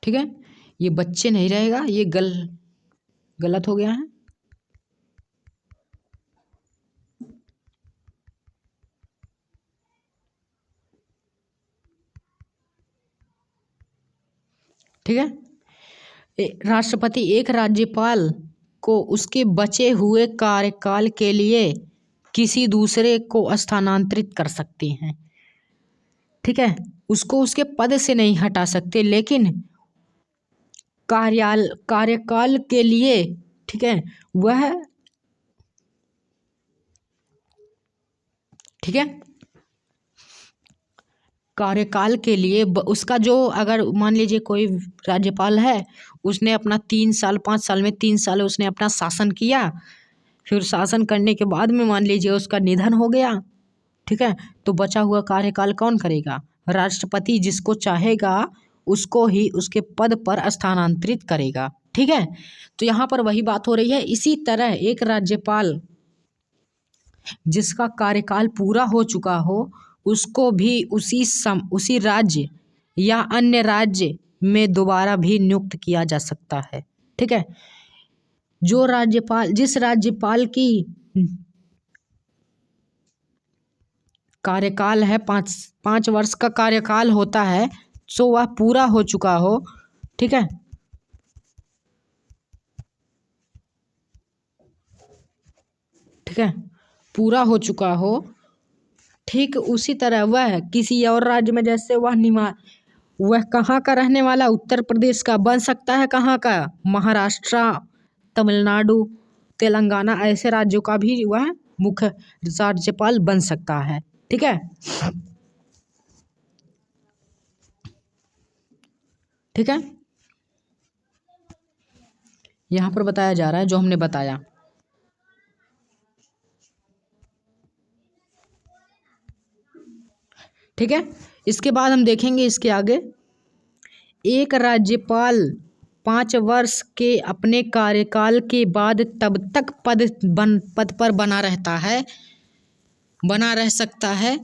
ठीक है, ये बच्चे नहीं रहेगा, ये गलत हो गया है। ठीक है, राष्ट्रपति एक राज्यपाल को उसके बचे हुए कार्यकाल के लिए किसी दूसरे को स्थानांतरित कर सकते हैं। ठीक है, उसको उसके पद से नहीं हटा सकते, लेकिन कार्यकाल के लिए, ठीक है, वह, ठीक है, कार्यकाल के लिए उसका जो, अगर मान लीजिए कोई राज्यपाल है, उसने अपना 3 साल 5 साल में 3 साल उसने अपना शासन किया, फिर शासन करने के बाद में मान लीजिए उसका निधन हो गया। ठीक है, तो बचा हुआ कार्यकाल कौन करेगा, राष्ट्रपति जिसको चाहेगा उसको ही उसके पद पर स्थानांतरित करेगा। ठीक है, तो यहाँ पर वही बात हो रही है। इसी तरह एक राज्यपाल जिसका कार्यकाल पूरा हो चुका हो उसको भी उसी राज्य या अन्य राज्य में दोबारा भी नियुक्त किया जा सकता है। ठीक है, जिस राज्यपाल की कार्यकाल है, 5 वर्ष का कार्यकाल होता है, सो वह पूरा हो चुका हो, ठीक है, ठीक है, पूरा हो चुका हो, ठीक उसी तरह वह किसी और राज्य में, जैसे वह कहाँ का रहने वाला, उत्तर प्रदेश का बन सकता है, कहाँ का, महाराष्ट्र, तमिलनाडु, तेलंगाना, ऐसे राज्यों का भी वह मुख्य राज्यपाल बन सकता है। ठीक है, ठीक है, यहाँ पर बताया जा रहा है जो हमने बताया। ठीक है, इसके बाद हम देखेंगे इसके आगे, एक राज्यपाल 5 वर्ष के अपने कार्यकाल के बाद तब तक पद पर बना रह सकता है,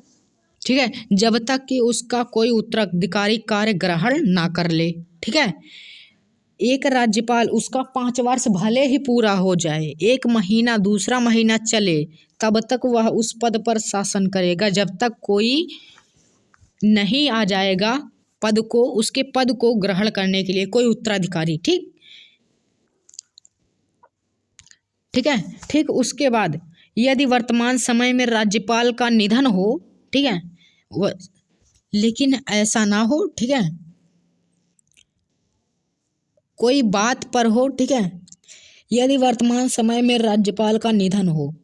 ठीक है, जब तक कि उसका कोई उत्तराधिकारी कार्य ग्रहण ना कर ले। ठीक है, एक राज्यपाल, उसका 5 वर्ष भले ही पूरा हो जाए, 1 महीना, दूसरा महीना चले, तब तक वह उस पद पर शासन करेगा, जब तक कोई नहीं आ जाएगा उसके पद को ग्रहण करने के लिए कोई उत्तराधिकारी। ठीक, ठीक है, ठीक उसके बाद यदि वर्तमान समय में राज्यपाल का निधन हो, ठीक है, लेकिन ऐसा ना हो, ठीक है, कोई बात पर हो, ठीक है, यदि वर्तमान समय में राज्यपाल का निधन हो,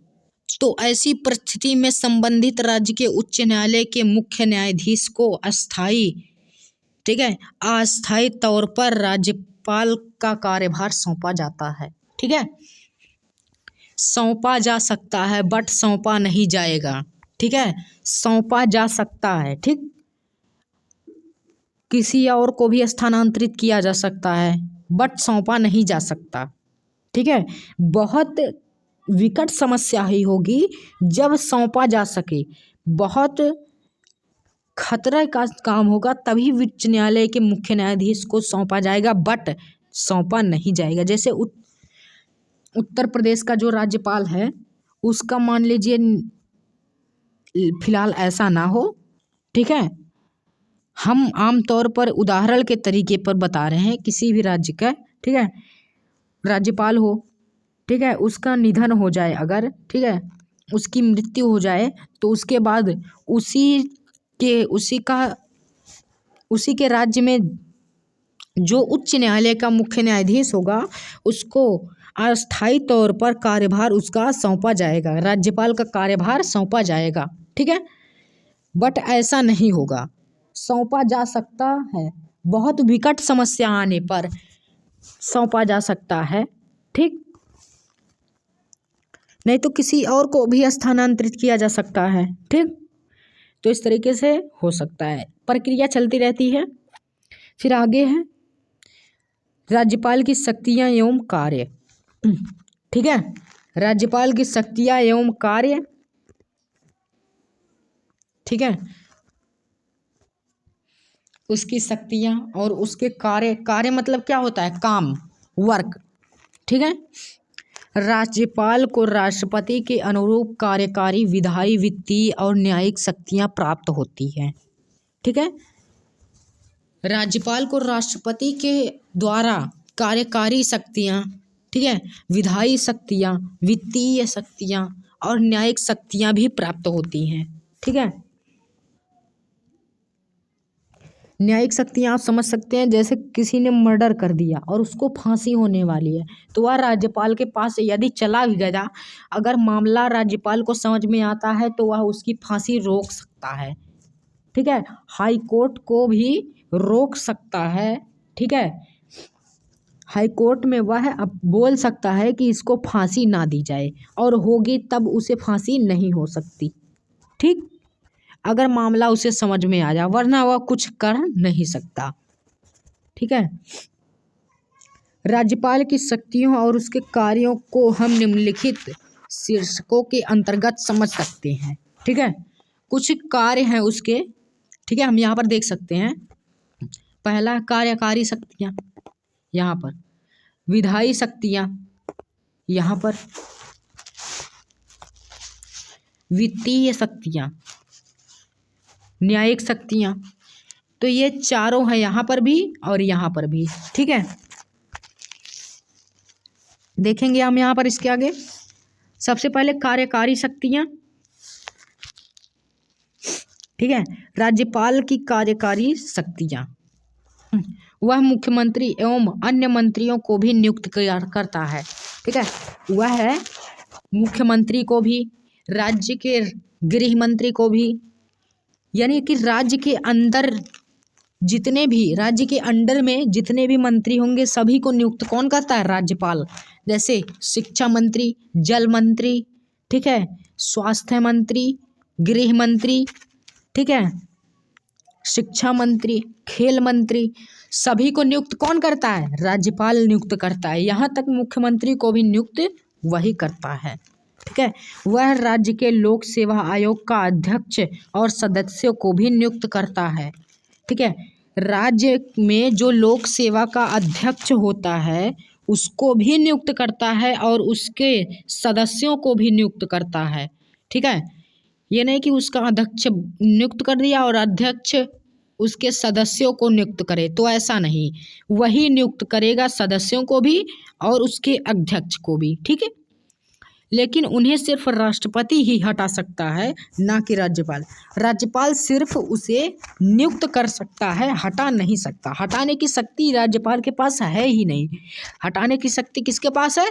तो ऐसी परिस्थिति में संबंधित राज्य के उच्च न्यायालय के मुख्य न्यायाधीश को अस्थायी, ठीक है, अस्थायी तौर पर राज्यपाल का कार्यभार सौंपा जाता है। ठीक है, सौंपा जा सकता है बट सौंपा नहीं जाएगा। ठीक है, सौंपा जा सकता है, ठीक, किसी और को भी स्थानांतरित किया जा सकता है बट सौंपा नहीं जा सकता। ठीक है, बहुत विकट समस्या ही होगी जब सौंपा जा सके, बहुत खतरा का काम होगा तभी उच्च न्यायालय के मुख्य न्यायाधीश को सौंपा जाएगा बट सौंपा नहीं जाएगा। जैसे उत्तर प्रदेश का जो राज्यपाल है उसका मान लीजिए फिलहाल ऐसा ना हो। ठीक है, हम आमतौर पर उदाहरण के तरीके पर बता रहे हैं, किसी भी राज्य का, ठीक है, राज्यपाल हो, ठीक है, उसका निधन हो जाए अगर, ठीक है, उसकी मृत्यु हो जाए, तो उसके बाद उसी के राज्य में जो उच्च न्यायालय का मुख्य न्यायाधीश होगा उसको अस्थायी तौर पर कार्यभार उसका सौंपा जाएगा, राज्यपाल का कार्यभार सौंपा जाएगा। ठीक है, बट ऐसा नहीं होगा, सौंपा जा सकता है, बहुत विकट समस्या आने पर सौंपा जा सकता है। ठीक, नहीं तो किसी और को भी स्थानांतरित किया जा सकता है। ठीक, तो इस तरीके से हो सकता है, प्रक्रिया चलती रहती है। फिर आगे है राज्यपाल की शक्तियाँ एवं कार्य। ठीक है, राज्यपाल की शक्तियाँ एवं कार्य, ठीक है, उसकी शक्तियाँ और उसके कार्य मतलब क्या होता है, काम, वर्क। ठीक है, राज्यपाल को राष्ट्रपति के अनुरूप कार्यकारी, विधायी, वित्तीय और न्यायिक शक्तियाँ प्राप्त होती हैं। ठीक है, राज्यपाल को राष्ट्रपति के द्वारा कार्यकारी शक्तियाँ, ठीक है, विधायी शक्तियाँ, वित्तीय शक्तियाँ और न्यायिक शक्तियाँ भी प्राप्त होती हैं। ठीक है, न्यायिक शक्तियाँ आप समझ सकते हैं, जैसे किसी ने मर्डर कर दिया और उसको फांसी होने वाली है, तो वह राज्यपाल के पास यदि चला भी गया, अगर मामला राज्यपाल को समझ में आता है तो वह उसकी फांसी रोक सकता है। ठीक है, हाई कोर्ट को भी रोक सकता है। ठीक है, हाई कोर्ट में वह अब बोल सकता है कि इसको फांसी ना दी जाए, और होगी तब उसे फांसी नहीं हो सकती। ठीक, अगर मामला उसे समझ में आ जाए, वरना वह कुछ कर नहीं सकता। ठीक है, राज्यपाल की शक्तियों और उसके कार्यों को हम निम्नलिखित शीर्षकों के अंतर्गत समझ सकते हैं। ठीक है, कुछ कार्य हैं उसके, ठीक है, हम यहाँ पर देख सकते हैं। पहला, कार्यकारी शक्तियाँ, यहाँ पर विधायी शक्तियाँ, यहाँ पर वित्तीय शक्तियाँ, न्यायिक शक्तियाँ, तो ये चारों है यहाँ पर भी और यहाँ पर भी, ठीक है। देखेंगे हम यहाँ पर इसके आगे। सबसे पहले कार्यकारी शक्तियाँ, ठीक है। राज्यपाल की कार्यकारी शक्तियाँ, वह मुख्यमंत्री एवं अन्य मंत्रियों को भी नियुक्त करता है, ठीक है। वह है मुख्यमंत्री को भी, राज्य के गृह मंत्री को भी, यानी कि राज्य के अंदर जितने भी, राज्य के अंडर में जितने भी मंत्री होंगे सभी को नियुक्त कौन करता है? राज्यपाल। जैसे शिक्षा मंत्री, जल मंत्री, ठीक है, स्वास्थ्य मंत्री, गृह मंत्री, ठीक है, शिक्षा मंत्री, खेल मंत्री, सभी को नियुक्त कौन करता है? राज्यपाल नियुक्त करता है। यहाँ तक मुख्यमंत्री को भी नियुक्त वही करता है, ठीक है। वह राज्य के लोक सेवा आयोग का अध्यक्ष और सदस्यों को भी नियुक्त करता है, ठीक है। राज्य में जो लोक सेवा का अध्यक्ष होता है उसको भी नियुक्त करता है और उसके सदस्यों को भी नियुक्त करता है, ठीक है। ये नहीं कि उसका अध्यक्ष नियुक्त कर दिया और अध्यक्ष उसके सदस्यों को नियुक्त करे, तो ऐसा नहीं, वही नियुक्त करेगा सदस्यों को भी और उसके अध्यक्ष को भी, ठीक है। लेकिन उन्हें सिर्फ राष्ट्रपति ही हटा सकता है, ना कि राज्यपाल। राज्यपाल सिर्फ उसे नियुक्त कर सकता है, हटा नहीं सकता। हटाने की शक्ति राज्यपाल के पास है ही नहीं। हटाने की शक्ति किसके पास है?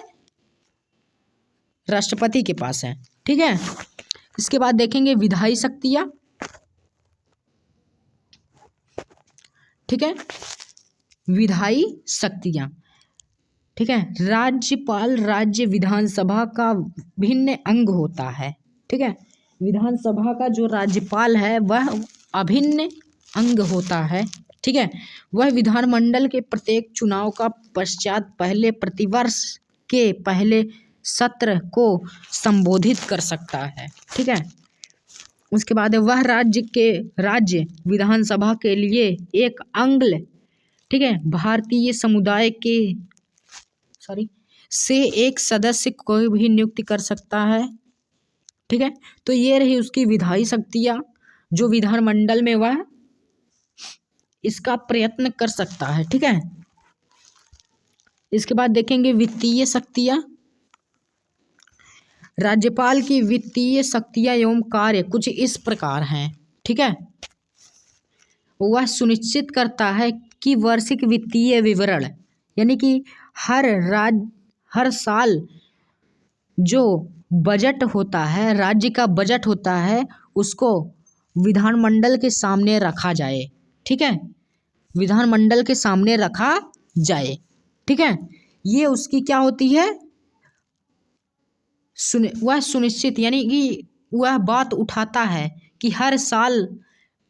राष्ट्रपति के पास है, ठीक है। इसके बाद देखेंगे विधायी शक्तियाँ, ठीक है, विधायी शक्तियाँ, ठीक है। राज्यपाल राज्य विधानसभा का भिन्न अंग होता है, ठीक है। विधानसभा का जो राज्यपाल है वह अभिन्न अंग होता है, ठीक है। वह विधानमंडल के प्रत्येक चुनाव का पश्चात पहले प्रतिवर्ष के पहले सत्र को संबोधित कर सकता है, ठीक है। उसके बाद वह राज्य विधानसभा के लिए एक अंग, ठीक है, भारतीय समुदाय के से एक सदस्य को भी नियुक्त कर सकता है, ठीक है। तो ये रही उसकी विधायी शक्तियाँ, जो विधानमंडल में वह इसका प्रयत्न कर सकता है, ठीक है। इसके बाद देखेंगे वित्तीय शक्तियाँ। राज्यपाल की वित्तीय शक्तियाँ एवं कार्य कुछ इस प्रकार हैं, ठीक है। वह सुनिश्चित करता है कि वार्षिक वित्तीय विवरण, यानी कि हर साल जो बजट होता है, राज्य का बजट होता है, उसको विधानमंडल के सामने रखा जाए, ठीक है। विधानमंडल के सामने रखा जाए, ठीक है। ये उसकी क्या होती है? वह सुनिश्चित, यानी कि वह बात उठाता है कि हर साल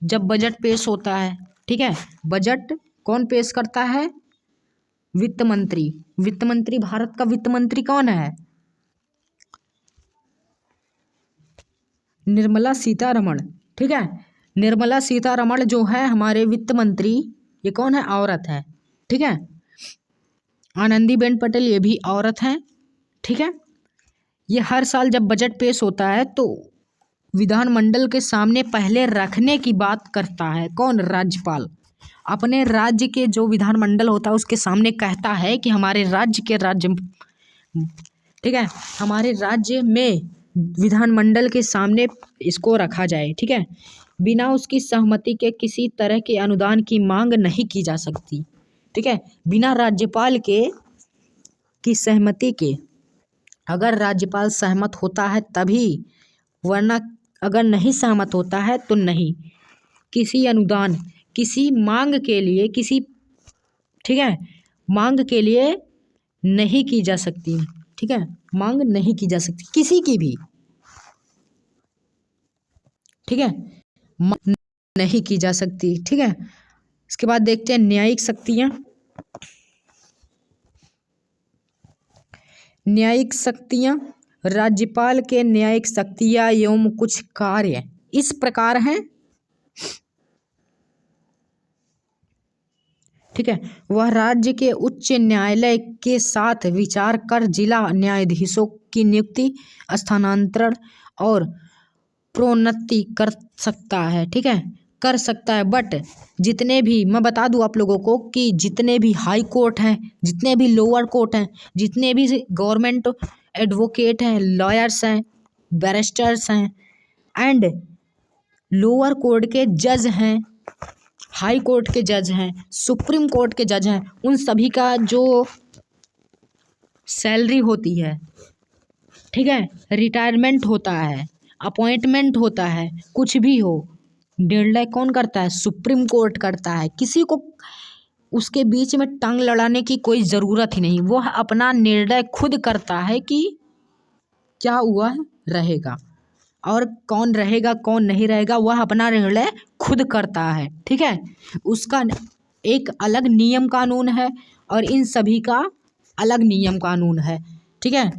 जब बजट पेश होता है, ठीक है, बजट कौन पेश करता है? वित्त मंत्री। वित्त मंत्री, भारत का वित्त मंत्री कौन है? निर्मला सीतारमण, ठीक है। निर्मला सीतारमण जो है हमारे वित्त मंत्री, ये कौन है? औरत है, ठीक है। आनंदीबेन पटेल ये भी औरत हैं, ठीक है। ये हर साल जब बजट पेश होता है तो विधानमंडल के सामने पहले रखने की बात करता है कौन? राज्यपाल। अपने राज्य के जो विधानमंडल होता है उसके सामने कहता है कि हमारे राज्य, ठीक है, हमारे राज्य में विधानमंडल के सामने इसको रखा जाए, ठीक है। बिना उसकी सहमति के किसी तरह के अनुदान की मांग नहीं की जा सकती, ठीक है। बिना राज्यपाल की सहमति के, अगर राज्यपाल सहमत होता है तभी, वरना अगर नहीं सहमत होता है तो नहीं। किसी अनुदान, किसी मांग के लिए, ठीक है, मांग के लिए नहीं की जा सकती, ठीक है, मांग नहीं की जा सकती किसी की भी, ठीक है, मांग नहीं की जा सकती, ठीक है। इसके बाद देखते हैं न्यायिक शक्तियाँ। न्यायिक शक्तियाँ, राज्यपाल के न्यायिक शक्तियाँ एवं कुछ कार्य इस प्रकार हैं, ठीक है। वह राज्य के उच्च न्यायालय के साथ विचार कर जिला न्यायाधीशों की नियुक्ति, स्थानांतरण और प्रोन्नति कर सकता है, ठीक है। कर सकता है। बट जितने भी, मैं बता दूं आप लोगों को कि जितने भी हाई कोर्ट हैं, जितने भी लोअर कोर्ट हैं, जितने भी गवर्नमेंट एडवोकेट हैं, लॉयर्स हैं, बैरिस्टर्स हैं एंड लोअर कोर्ट के जज हैं, हाई कोर्ट के जज हैं, सुप्रीम कोर्ट के जज हैं, उन सभी का जो सैलरी होती है, ठीक है, रिटायरमेंट होता है, अपॉइंटमेंट होता है, कुछ भी हो, निर्णय कौन करता है? सुप्रीम कोर्ट करता है। किसी को उसके बीच में टांग लड़ाने की कोई ज़रूरत ही नहीं, वह अपना निर्णय खुद करता है कि क्या हुआ रहेगा और कौन रहेगा कौन नहीं रहेगा, वह अपना निर्णय खुद करता है। ठीक है, उसका एक अलग नियम कानून है और इन सभी का अलग नियम कानून है। ठीक है,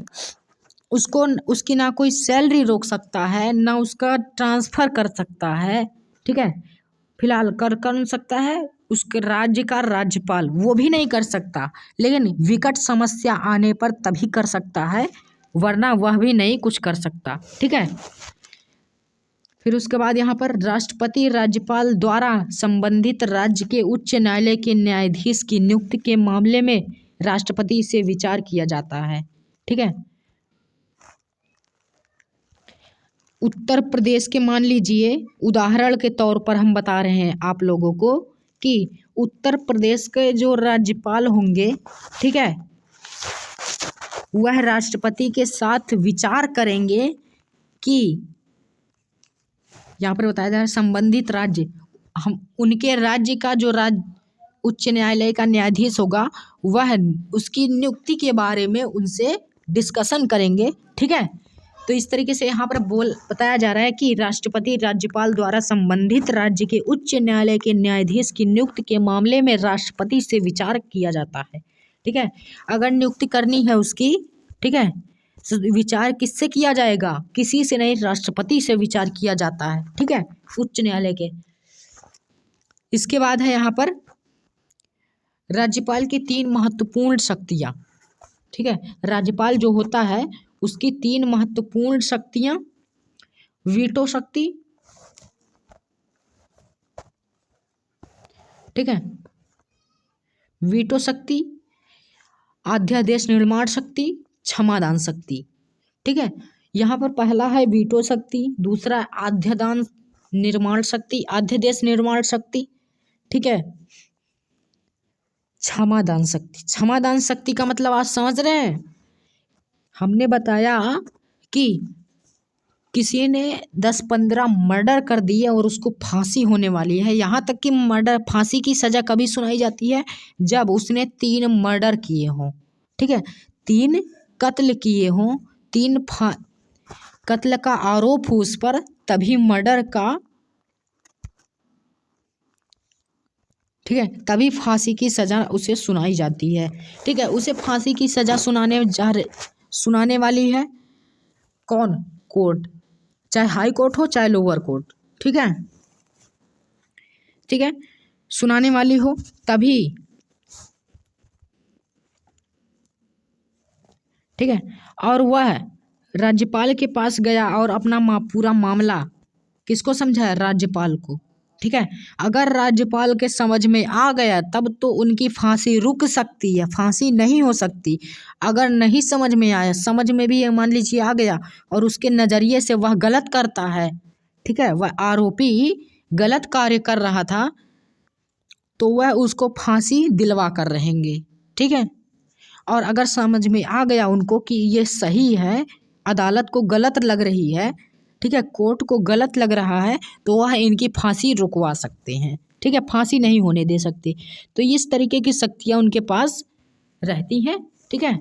उसको उसकी ना कोई सैलरी रोक सकता है, ना उसका ट्रांसफ़र कर सकता है। ठीक है, फिलहाल कर सकता है उसके राज्य का राज्यपाल, वो भी नहीं कर सकता, लेकिन विकट समस्या आने पर तभी कर सकता है, वरना वह भी नहीं कुछ कर सकता। ठीक है, फिर उसके बाद यहाँ पर राष्ट्रपति राज्यपाल द्वारा संबंधित राज्य के उच्च न्यायालय के न्यायाधीश की नियुक्ति के मामले में राष्ट्रपति से विचार किया जाता है। ठीक है, उत्तर प्रदेश के मान लीजिए, उदाहरण के तौर पर हम बता रहे हैं आप लोगों को कि उत्तर प्रदेश के जो राज्यपाल होंगे, ठीक है, वह राष्ट्रपति के साथ विचार करेंगे कि यहाँ पर बताया जा रहा है संबंधित राज्य, हम उनके राज्य का जो उच्च न्यायालय का न्यायाधीश होगा, वह उसकी नियुक्ति के बारे में उनसे डिस्कशन करेंगे। ठीक है, तो इस तरीके से यहाँ पर बताया जा रहा है कि राष्ट्रपति राज्यपाल द्वारा संबंधित राज्य के उच्च न्यायालय के न्यायाधीश की नियुक्ति के मामले में राष्ट्रपति से विचार किया जाता है। ठीक है, अगर नियुक्ति करनी है उसकी, ठीक है, विचार किससे किया जाएगा? किसी से नहीं, राष्ट्रपति से विचार किया जाता है। ठीक है, उच्च न्यायालय के। इसके बाद है यहाँ पर राज्यपाल की 3 महत्वपूर्ण शक्तियाँ। ठीक है, राज्यपाल जो होता है उसकी 3 महत्वपूर्ण शक्तियाँ, वीटो शक्ति, ठीक है, वीटो शक्ति, अध्यादेश निर्माण शक्ति, क्षमादान शक्ति। ठीक है, यहाँ पर पहला है वीटो शक्ति, दूसरा अध्यादेश निर्माण शक्ति, अध्यादेश निर्माण शक्ति, ठीक है, क्षमादान शक्ति। क्षमादान शक्ति का मतलब आप समझ रहे हैं? हमने बताया कि किसी ने 10-15 मर्डर कर दिए और उसको फांसी होने वाली है। यहाँ तक कि मर्डर, फांसी की सज़ा कभी सुनाई जाती है जब उसने 3 मर्डर किए हों। ठीक है, 3 कत्ल किए हों, 3 कत्ल का आरोप हो उस पर, तभी मर्डर का, ठीक है, तभी फांसी की सज़ा उसे सुनाई जाती है। ठीक है, उसे फांसी की सज़ा सुनाने वाली है कौन? कोर्ट, चाहे हाई कोर्ट हो चाहे लोअर कोर्ट। ठीक है, ठीक है, सुनाने वाली हो तभी। ठीक है, और वह राज्यपाल के पास गया और अपना पूरा मामला किसको समझाया? राज्यपाल को। ठीक है, अगर राज्यपाल के समझ में आ गया तब तो उनकी फांसी रुक सकती है, फांसी नहीं हो सकती। अगर नहीं समझ में आया, समझ में भी मान लीजिए आ गया और उसके नज़रिए से वह गलत करता है, ठीक है, वह आरोपी गलत कार्य कर रहा था, तो वह उसको फांसी दिलवा कर रहेंगे। ठीक है, और अगर समझ में आ गया उनको कि ये सही है, अदालत को गलत लग रही है, ठीक है, कोर्ट को गलत लग रहा है, तो वह इनकी फांसी रुकवा सकते हैं। ठीक है, फांसी नहीं होने दे सकते। तो इस तरीके की शक्तियाँ उनके पास रहती हैं। ठीक है,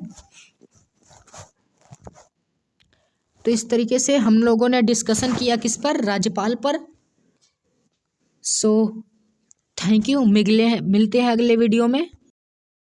तो इस तरीके से हम लोगों ने डिस्कशन किया किस पर? राज्यपाल पर। सो थैंक यू, मिलते हैं अगले वीडियो में।